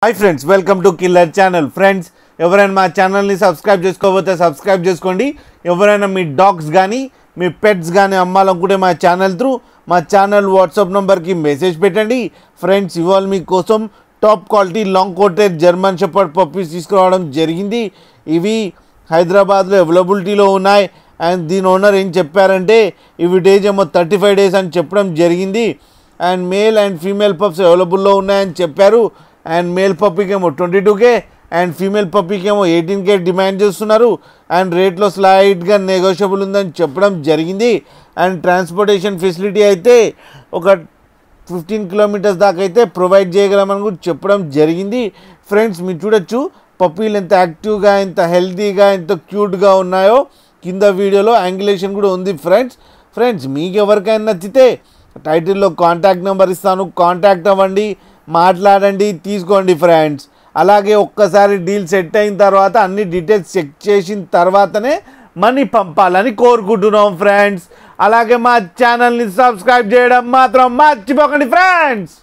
Hi friends, welcome to killer channel. Friends, ఎవరైనా మా ఛానల్ని సబ్స్క్రైబ్ చేసుకోకపోతే సబ్స్క్రైబ్ చేసుకోండి. ఎవరైనా మీ డాగ్స్ కానీ మీ పెట్స్ కానీ అమ్మాలనుకుంటే మా ఛానల్ వాట్సాప్ నెంబర్కి మెసేజ్ పెట్టండి. ఫ్రెండ్స్, ఇవాళ మీకోసం top quality long coated German shepherd puppies తీసుకురావడం జరిగింది. ఇవి హైదరాబాద్లో అవైలబిలిటీలో ఉన్నాయి. అండ్ దీని ఓనర్ ఏం చెప్పారంటే ఇవి డేస్ ఏమో 35 days అని చెప్పడం జరిగింది. And male and female pups అవైలబుల్లో ఉన్నాయని చెప్పారు. అండ్ మేల్ పప్పీకి ఏమో 22K అండ్ ఫీమేల్ పప్పీకి ఏమో 18K డిమాండ్ చేస్తున్నారు. అండ్ రేట్లో స్లైట్గా నెగోషియబుల్ ఉందని చెప్పడం జరిగింది. అండ్ ట్రాన్స్పోర్టేషన్ ఫెసిలిటీ అయితే ఒక 15 kilometers దాకా అయితే ప్రొవైడ్ చేయగలమని కూడా చెప్పడం జరిగింది. ఫ్రెండ్స్, మీరు చూడొచ్చు పప్పీలు ఎంత యాక్టివ్గా, ఎంత హెల్తీగా, ఎంత క్యూట్గా ఉన్నాయో. కింద వీడియోలో యాంగిలేషన్ కూడా ఉంది. ఫ్రెండ్స్ మీకు ఎవరికైనా నచ్చితే టైటిల్లో కాంటాక్ట్ నెంబర్ ఇస్తాను, కాంటాక్ట్ అవ్వండి, మాట్లాడండి, తీసుకోండి. ఫ్రెండ్స్, అలాగే ఒక్కసారి డీల్ సెట్ అయిన తర్వాత అన్ని డీటెయిల్స్ చెక్ చేసిన తర్వాతనే మనీ పంపాలని కోరుకుంటున్నాం. ఫ్రెండ్స్, అలాగే మా ఛానల్ని సబ్స్క్రైబ్ చేయడం మాత్రం మర్చిపోకండి. ఫ్రెండ్స్.